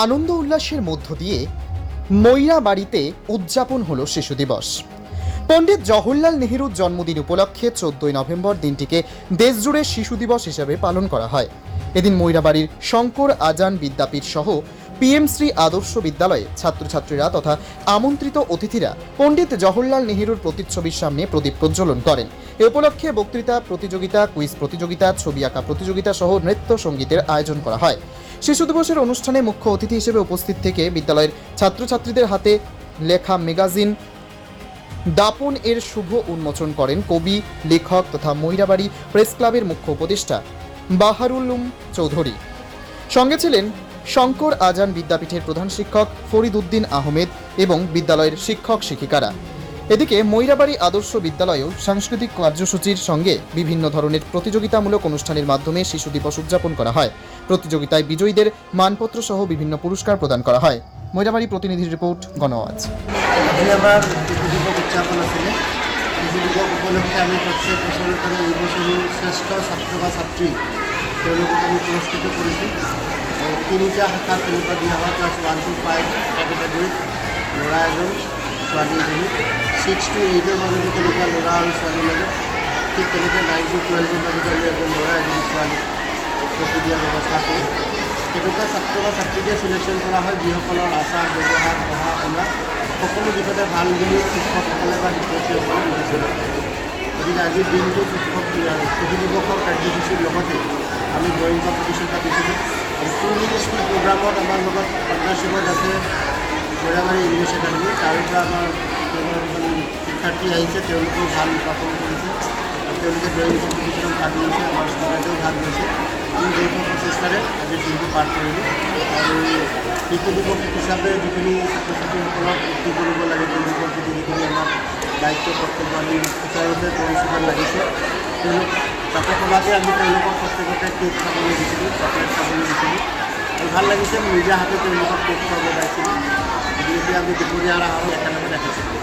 আনন্দ উল্লাসের মধ্য দিয়ে ময়রাবাড়িতে উদযাপন হলো শিশু দিবস। পণ্ডিত জওহরলাল নেহরুর জন্মদিন উপলক্ষে 14 নভেম্বর দিনটিকে দেশজুড়ে শিশু দিবস হিসেবে পালন করা হয়। এদিন ময়রাবাড়ির শঙ্কর আজান বিদ্যাপীঠ সহ পিএমশ্রী আদর্শ বিদ্যালয়ে ছাত্রছাত্রীরা তথা আমন্ত্রিত অতিথিরা পণ্ডিত জওহরলাল নেহরুর প্রতিচ্ছবির সামনে প্রদীপ প্রজ্বলন করেন। এ উপলক্ষে বক্তৃতা প্রতিযোগিতা, কুইজ প্রতিযোগিতা, ছবি আঁকা প্রতিযোগিতা সহ নৃত্য সঙ্গীতের আয়োজন করা হয়। শিশু দিবসের অনুষ্ঠানে মুখ্য অতিথি হিসেবে উপস্থিত থেকে বিদ্যালয়ের ছাত্রছাত্রীদের হাতে লেখা ম্যাগাজিন দাপন এর শুভ উন্মোচন করেন কবি, লেখক তথা ময়রাবাড়ি প্রেস ক্লাবের মুখ্য উপদেষ্টা বাহারুল উলুম চৌধুরী। সঙ্গে ছিলেন শঙ্কর আজান বিদ্যাপীঠের প্রধান শিক্ষক ফরিদ উদ্দিন আহমেদ এবং বিদ্যালয়ের শিক্ষক শিক্ষিকারা। এদিকে ময়রাবাড়ি আদর্শ বিদ্যালয়েও সাংস্কৃতিক কার্যসূচির সঙ্গে বিভিন্ন ধরনের প্রতিযোগিতামূলক অনুষ্ঠানের মাধ্যমে শিশু দিবস উদযাপন করা হয়। প্রতিযোগিতায় বিজয়ীদের মানপত্র সহ বিভিন্ন পুরস্কার প্রদান করা হয়। ময়রাবাড়ি প্রতিনিধির রিপোর্ট, গণআওয়াজ। শিশু দিবস উদযাপন আছিলে। শিশু দিবস উপলক্ষে আমি প্রত্যেক বছরের পরে এই বছরও শ্রেষ্ঠ ছাত্র বা ছাত্রী তেওঁলোকক আমি পুৰস্কৃত কৰিছোঁ। তিনিটা শাখাত তেনেকুৱা দিয়া হয়, ক্লাছ 1 to 5 কেটেগৰীত ল'ৰা এজন, ছোৱালী এজনী, 6 to 8 মাজতো তেনেকুৱা ল'ৰা আৰু ছোৱালীৰ মাজত, ঠিক তেনেকৈ 9 to 12 মাজতো আমি এজন ল'ৰা এজন ছোৱালী ট্ৰফি দিয়াৰ ব্যৱস্থা কৰোঁ। তেনেকুৱা ছাত্ৰ বা ছাত্ৰীকে চিলেকশ্যন কৰা হয় যিসকলৰ আচাৰ ব্যৱহাৰ পঢ়া শুনা সকলো দিশতে ভাল বুলি শিক্ষকসকলে বা শিক্ষয়িত্ৰীসকলে বিবেচনা কৰে। গতিকে আজিৰ দিনটো শিশু দিৱসৰ কাৰ্যসূচীৰ লগতে আমি ড্ৰয়িং কম্পিটিশ্যন পাতিছিলোঁ আৰু টুৰিষ্ট স্কুল প্ৰগ্ৰামত আমাৰ লগত পাৰ্টনাৰশ্বিপত আছে ময়ৰাবাড়ি ইংলিছ একাডেমি। তাৰ পৰা আমাৰ শিক্ষাৰ্থী আহিছে, তেওঁলোকেও ভাল পাৰফৰ্ম কৰিছে আৰু তেওঁলোকে ড্ৰয়িং কম্পিটিশ্যনত ভাগ লৈছে, আমাৰ ষ্টুডেণ্টেও ভাগ লৈছে। আমি যৌথ প্ৰচেষ্টাৰে আজিৰ দিনটো পাৰ কৰিলোঁ আৰু শিশু দিৱস হিচাপে যিখিনি ছাত্ৰ ছাত্ৰীসকলক মুক্তি কৰিব লাগে তেওঁলোকৰ প্ৰতি যিখিনি আমাৰ দায়িত্ব কৰ্তব্য আমি সুচাৰুৰূপে পৰিচালনা লাগিছে, তেওঁলোক তাতে সমাজে আমি তেওঁলোকক প্ৰত্যেকতে কেক খাবলৈ দিছিলোঁ, চকলেট খাবলৈ দিছিলোঁ আৰু ভাল লাগিছে। নিজে হাতে তেওঁলোকক কেক খুৱাব পাইছিলোঁ। গতিকে আমি দুপৰীয়াৰ আহাৰো একেলগে ৰাখিছিলোঁ।